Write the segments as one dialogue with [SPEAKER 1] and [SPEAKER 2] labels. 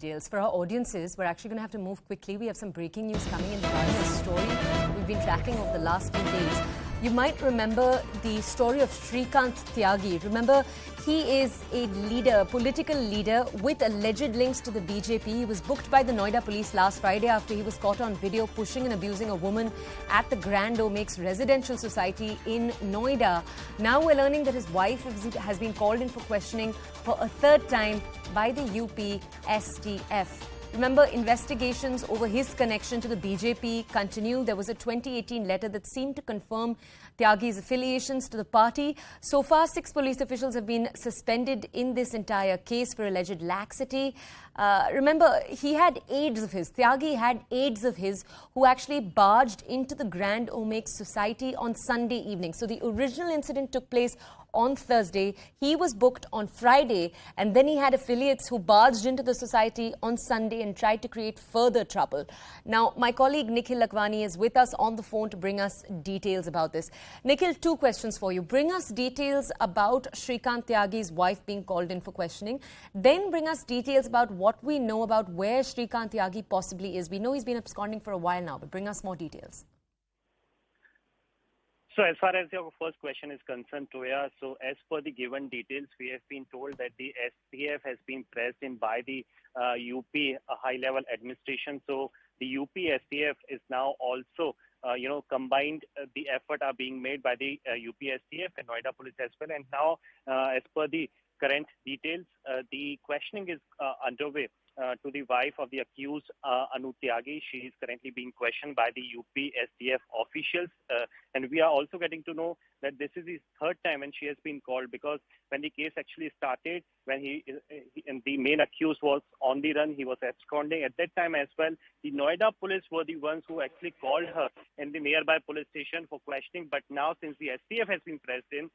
[SPEAKER 1] Details. For our audiences, we're actually going to have to move quickly. We have some breaking news coming in regarding a story we've been tracking over the last few days. You might remember the story of Shrikant Tyagi. Remember, he is a leader, political leader with alleged links to the BJP. He was booked by the Noida police last Friday after he was caught on video pushing and abusing a woman at the Grand Omax residential society in Noida. Now we're learning that his wife has been called in for questioning for a third time by the UP STF. Remember, investigations over his connection to the BJP continue. There was a 2018 letter that seemed to confirm Tyagi's affiliations to the party. So far, 6 police officials have been suspended in this entire case for alleged laxity. Remember, he had aides of his. Tyagi had aides of his who actually barged into the Grand Omax society on Sunday evening. So the original incident took place on Thursday. He was booked on Friday, and then he had affiliates who barged into the society on Sunday and tried to create further trouble. Now, my colleague Nikhil Lakwani is with us on the phone to bring us details about this. Nikhil, 2 questions for you. Bring us details about Shrikant Tyagi's wife being called in for questioning. Then bring us details about what we know about where Shrikant Tyagi possibly is. We know he's been absconding for a while now, but bring us more details.
[SPEAKER 2] So as far as your first question is concerned, Toya, so as per the given details, we have been told that the STF has been pressed in by the UP high-level administration. So the UP STF is now also, combined the effort are being made by the UP STF and Noida police as well. And now, as per the current details, the questioning is underway to the wife of the accused, Anu Tyagi. She is currently being questioned by the UP STF officials. And we are also getting to know that this is his third time when she has been called, because when the case actually started, when and the main accused was on the run, he was absconding. At that time as well, the Noida police were the ones who actually called her in the nearby police station for questioning. But now, since the STF has been pressed in,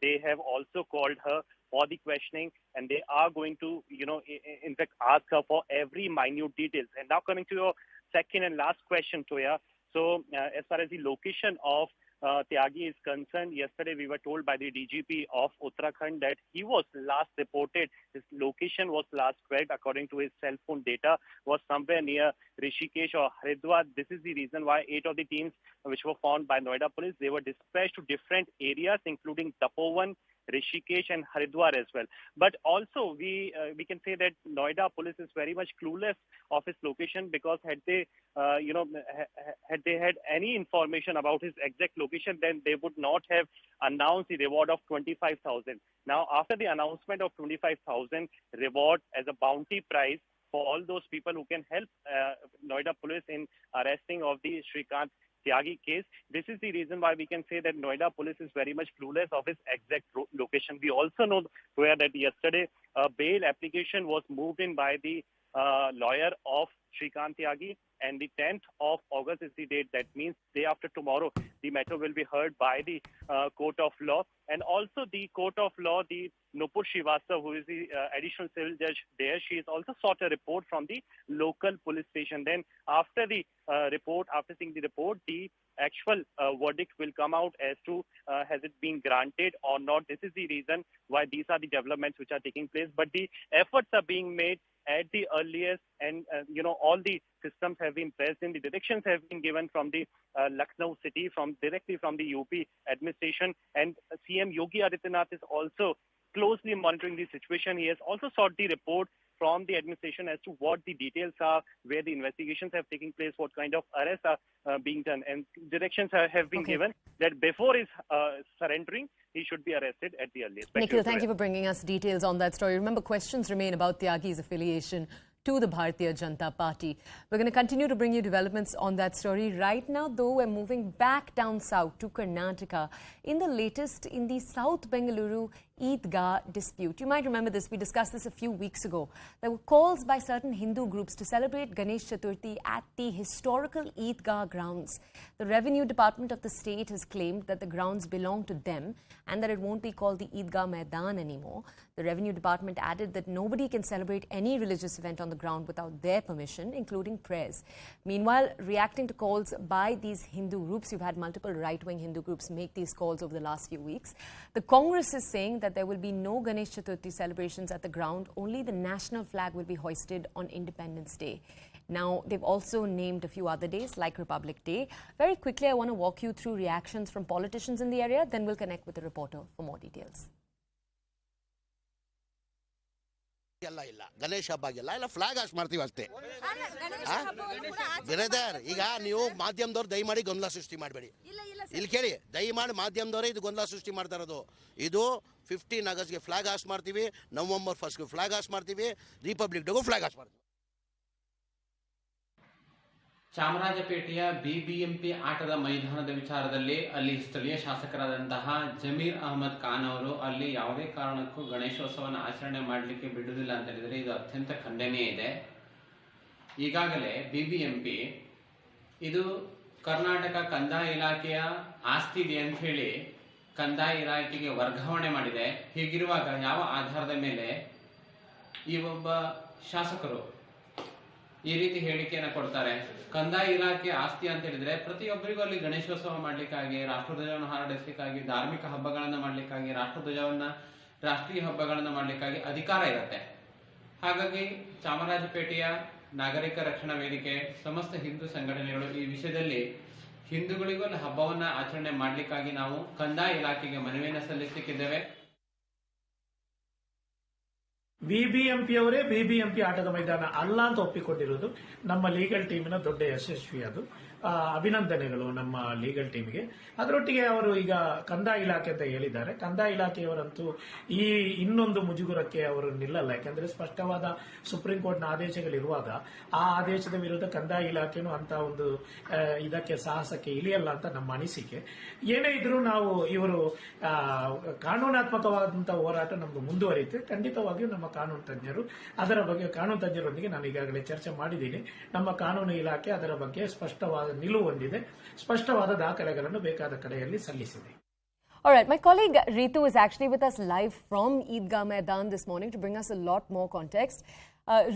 [SPEAKER 2] they have also called her for the questioning, and they are going to, in fact, ask her for every minute details. And now coming to your second and last question, Toya. So as far as the location of Tyagi is concerned, yesterday we were told by the DGP of Uttarakhand that he was last reported, his location was last checked according to his cell phone data, was somewhere near Rishikesh or Haridwar. This is the reason why 8 of the teams which were found by Noida police, they were dispatched to different areas, including Tapovan, Rishikesh and Haridwar as well. But also we can say that Noida police is very much clueless of his location, because had they had any information about his exact location, then they would not have announced the reward of 25,000. Now, after the announcement of 25,000 reward as a bounty prize for all those people who can help Noida police in arresting of the Shrikant Tyagi case, this is the reason why we can say that Noida police is very much clueless of his exact location. We also know that yesterday a bail application was moved in by the lawyer of Shrikant Tyagi, and the 10th of August is the date. That means day after tomorrow, the matter will be heard by the court of law. And also the court of law, the Nupur Srivastava, who is the additional civil judge there, she has also sought a report from the local police station. Then after the after seeing the report, the actual verdict will come out as to has it been granted or not. This is the reason why these are the developments which are taking place. But the efforts are being made at the earliest, and all the systems have been pressed in. The directions have been given from the Lucknow city, directly from the UP administration, and CM Yogi Adityanath is also closely monitoring the situation. He has also sought the report from the administration as to what the details are, where the investigations have taken place, what kind of arrests are being done, and directions have been given that before his surrendering, he should be arrested at the earliest.
[SPEAKER 1] Nikhil, thank you for bringing us details on that story. Remember, questions remain about Tyagi's affiliation to the Bharatiya Janata Party. We're going to continue to bring you developments on that story. Right now, though, we're moving back down south to Karnataka in the latest in the South Bengaluru Eidgah dispute. You might remember this. We discussed this a few weeks ago. There were calls by certain Hindu groups to celebrate Ganesh Chaturthi at the historical Eidgah grounds. The Revenue Department of the state has claimed that the grounds belong to them and that it won't be called the Eidgah Maidan anymore. The Revenue Department added that nobody can celebrate any religious event on the ground without their permission, including prayers. Meanwhile, reacting to calls by these Hindu groups, you've had multiple right-wing Hindu groups make these calls over the last few weeks. The Congress is saying that that there will be no Ganesh Chaturthi celebrations at the ground. Only the national flag will be hoisted on Independence Day. Now, they've also named a few other days like Republic Day. Very quickly, I want to walk you through reactions from politicians in the area. Then we'll connect with the reporter for more details.
[SPEAKER 3] Ganesha ಹಬ್ಬ ಆಗಿಲ್ಲ ಎಲ್ಲ flag hoist ಮಾಡ್ತೀವಿ ಅಷ್ಟೇ brother. ಈಗ ನೀವು ಮಾಧ್ಯಮದವ್ರು ದಯಮಾಡಿ ಗೊಂದಲ ಸೃಷ್ಟಿ ಮಾಡಬೇಡಿ. ಇಲ್ಲಿ ಕೇಳಿ, ದಯಮಾಡಿ ಮಾಧ್ಯಮದವರೇ ಇದು ಗೊಂದಲ ಸೃಷ್ಟಿ ಮಾಡ್ತಾ ಇರೋದು. ಇದು 15 ಆಗಸ್ಟ್ಗೆ ಫ್ಲಾಗ್ ಹಾಸ್ಟ್ ಮಾಡ್ತೀವಿ, ನವೆಂಬರ್ 1ಗೆ ಫ್ಲಾಗ್ ಹಾಸ್ಟ್ ಮಾಡ್ತೀವಿ, ರಿಪಬ್ಲಿಕ್ ಡೇಗೂ ಫ್ಲಾಗ್ ಹಾಸ್ಟ್ ಮಾಡ್ತೀವಿ.
[SPEAKER 4] ಚಾಮರಾಜಪೇಟೆಯ ಬಿಬಿಎಂಪಿ ಆಟದ ಮೈದಾನದ ವಿಚಾರದಲ್ಲಿ ಅಲ್ಲಿ ಸ್ಥಳೀಯ ಶಾಸಕರಾದಂತಹ ಜಮೀರ್ ಅಹಮದ್ ಖಾನ್ ಅವರು ಅಲ್ಲಿ ಯಾವುದೇ ಕಾರಣಕ್ಕೂ ಗಣೇಶೋತ್ಸವನ ಆಚರಣೆ ಮಾಡಲಿಕ್ಕೆ ಬಿಡುವುದಿಲ್ಲ ಅಂತ ಹೇಳಿದರೆ ಇದು ಅತ್ಯಂತ ಖಂಡನೀಯ ಇದೆ. ಈಗಾಗಲೇ ಬಿಬಿಎಂಪಿ ಇದು ಕರ್ನಾಟಕ ಕಂದಾಯ ಇಲಾಖೆಯ ಆಸ್ತಿ ಇದೆ ಅಂತ ಹೇಳಿ ಕಂದಾಯ ಇಲಾಖೆಗೆ ವರ್ಗಾವಣೆ ಮಾಡಿದೆ. ಹೀಗಿರುವಾಗ ಯಾವ ಆಧಾರದ ಮೇಲೆ ಈ ಒಬ್ಬ ಶಾಸಕರು ಈ ರೀತಿ ಹೇಳಿಕೆಯನ್ನು ಕೊಡ್ತಾರೆ? ಕಂದಾಯ ಇಲಾಖೆ ಆಸ್ತಿ ಅಂತ ಹೇಳಿದ್ರೆ ಪ್ರತಿಯೊಬ್ಬರಿಗೂ ಅಲ್ಲಿ ಗಣೇಶೋತ್ಸವ ಮಾಡ್ಲಿಕ್ಕಾಗಿ, ರಾಷ್ಟ್ರಧ್ವಜವನ್ನು ಹಾರಡಿಸ್ಲಿಕ್ಕಾಗಿ, ಧಾರ್ಮಿಕ ಹಬ್ಬಗಳನ್ನ ಮಾಡ್ಲಿಕ್ಕಾಗಿ, ರಾಷ್ಟ್ರೀಯ ಹಬ್ಬಗಳನ್ನ ಮಾಡ್ಲಿಕ್ಕಾಗಿ ಅಧಿಕಾರ ಇರುತ್ತೆ. ಹಾಗಾಗಿ ಚಾಮರಾಜಪೇಟೆಯ ನಾಗರಿಕ ರಕ್ಷಣಾ ವೇದಿಕೆ, ಸಮಸ್ತ ಹಿಂದೂ ಸಂಘಟನೆಗಳು ಈ ವಿಷಯದಲ್ಲಿ ಹಿಂದೂಗಳಿಗೂ ಅಲ್ಲಿ ಹಬ್ಬವನ್ನ ಆಚರಣೆ ಮಾಡ್ಲಿಕ್ಕಾಗಿ ನಾವು ಕಂದಾಯ ಇಲಾಖೆಗೆ ಮನವಿಯನ್ನು ಸಲ್ಲಿಸಲಿಕ್ಕಿದ್ದೇವೆ.
[SPEAKER 5] ಬಿಬಿಎಂಪಿ ಅವರೇ ಬಿಬಿಎಂಪಿ ಆಟದ ಮೈದಾನ ಅಲ್ಲ ಅಂತ ಒಪ್ಪಿಕೊಂಡಿರುವುದು ನಮ್ಮ ಲೀಗಲ್ ಟೀಮಿನ ದೊಡ್ಡ ಯಶಸ್ವಿ. ಅದು ಅಭಿನಂದನೆಗಳು ನಮ್ಮ ಲೀಗಲ್ ಟೀಮ್ಗೆ. ಅದರೊಟ್ಟಿಗೆ ಅವರು ಈಗ ಕಂದಾಯ ಇಲಾಖೆ ಅಂತ ಹೇಳಿದ್ದಾರೆ. ಕಂದಾಯ ಇಲಾಖೆಯವರಂತೂ ಈ ಇನ್ನೊಂದು ಮುಜುಗುರಕ್ಕೆ ಅವರು ನಿಲ್ಲಲ್ಲ. ಯಾಕಂದ್ರೆ ಸ್ಪಷ್ಟವಾದ ಸುಪ್ರೀಂ ಕೋರ್ಟ್ನ ಆದೇಶಗಳಿರುವಾಗ ಆ ಆದೇಶದ ವಿರುದ್ಧ ಕಂದಾಯ ಇಲಾಖೆನೂ ಅಂತ ಒಂದು ಇದಕ್ಕೆ ಸಾಹಸಕ್ಕೆ ಇಳಿಯಲ್ಲ ಅಂತ ನಮ್ಮ ಅನಿಸಿಕೆ. ಏನೇ ಇದ್ರೂ ನಾವು ಇವರು ಕಾನೂನಾತ್ಮಕವಾದಂತಹ ಹೋರಾಟ ನಮ್ದು ಮುಂದುವರಿಯುತ್ತೆ. ಖಂಡಿತವಾಗಿಯೂ ನಮ್ಮ ಕಾನೂನು ತಜ್ಞರು ಕಾನೂನು ತಜ್ಞರೊಂದಿಗೆ ನಾನು ಈಗಾಗಲೇ ಚರ್ಚೆ ಮಾಡಿದ್ದೀನಿ. ನಮ್ಮ ಕಾನೂನು ಇಲಾಖೆ ಅದರ ಬಗ್ಗೆ ಸ್ಪಷ್ಟವಾದ ನಿಲುವು ಹೊಂದಿದೆ, ಸ್ಪಷ್ಟವಾದ ದಾಖಲೆಗಳನ್ನು ಬೇಕಾದ ಕಡೆಯಲ್ಲಿ ಸಲ್ಲಿಸಿದೆ.
[SPEAKER 1] All right, my colleague Ritu is actually with us live from Eidgah Maidan this morning to bring us a lot more context.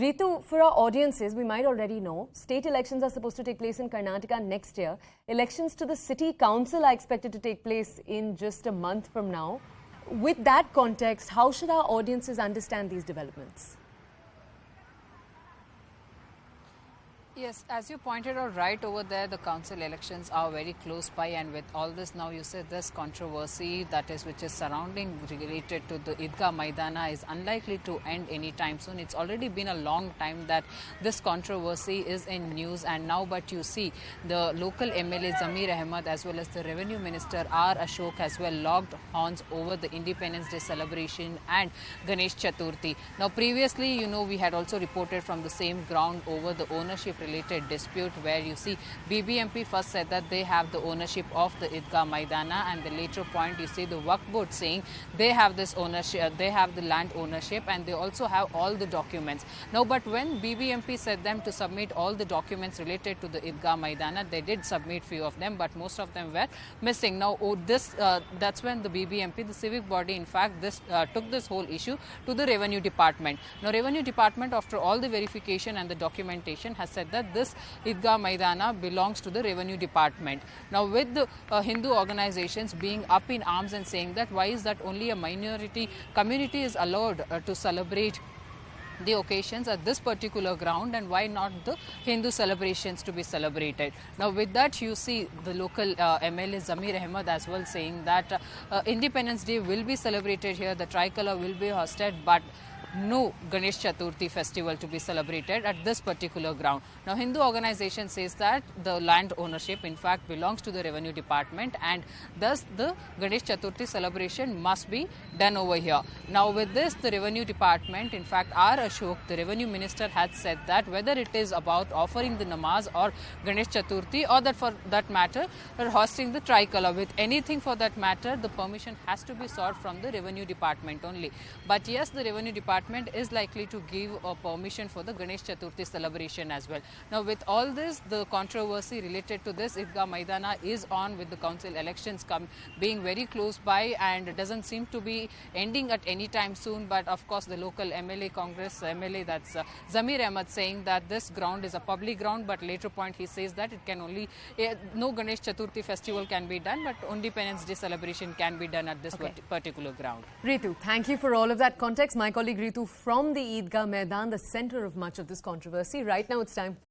[SPEAKER 1] Ritu, for our audiences, we might already know, state elections are supposed to take place in Karnataka next year. Elections to the city council are expected to take place in just a month from now. With that context, how should our audiences understand these developments?
[SPEAKER 6] Yes, as you pointed out right over there, the council elections are very close by, and with all this now you said this controversy which is surrounding related to the Eidgah Maidana is unlikely to end anytime soon. It's already been a long time that this controversy is in news, and now but you see the local MLA Zamir Ahmed as well as the Revenue Minister R. Ashok as well locked horns over the Independence Day celebration and Ganesh Chaturthi. Now previously, we had also reported from the same ground over the ownership related dispute where you see BBMP first said that they have the ownership of the Eidgah Maidana, and the later point you see the Waqf board saying they have this ownership, they have the land ownership, and they also have all the documents. Now but when BBMP said them to submit all the documents related to the Eidgah Maidana, they did submit few of them, but most of them were missing. Now that's when the BBMP, the civic body in fact took this whole issue to the Revenue Department. Now Revenue Department, after all the verification and the documentation, has said that this Eidgah Maidana belongs to the Revenue Department. Now with the Hindu organizations being up in arms and saying that why is that only a minority community is allowed to celebrate the occasions at this particular ground, and why not the Hindu celebrations to be celebrated. Now with that you see the local MLA Zamir Ahmed as well saying that Independence Day will be celebrated here, the tricolor will be hosted, but no Ganesh Chaturthi festival to be celebrated at this particular ground. Now Hindu organization says that the land ownership in fact belongs to the Revenue Department, and thus the Ganesh Chaturthi celebration must be done over here. Now with this, the Revenue Department, in fact R. Ashok, the Revenue Minister, had said that whether it is about offering the namaz or Ganesh Chaturthi, or that for that matter hosting the tricolor, with anything for that matter, the permission has to be sought from the Revenue Department only. But yes, the Revenue Department department is likely to give a permission for the Ganesh Chaturthi celebration as well. Now, with all this, the controversy related to this Idgah Maidana is on, with the council elections being very close by, and it doesn't seem to be ending at any time soon. But of course, the local MLA, Congress MLA, that's Zamir Ahmed, saying that this ground is a public ground, but later point he says that it can only, no Ganesh Chaturthi festival can be done, but Independence Day celebration can be done at this particular ground.
[SPEAKER 1] Ritu, thank you for all of that context. My colleague Ritu from the Idgah Maidan, the center of much of this controversy. Right now it's time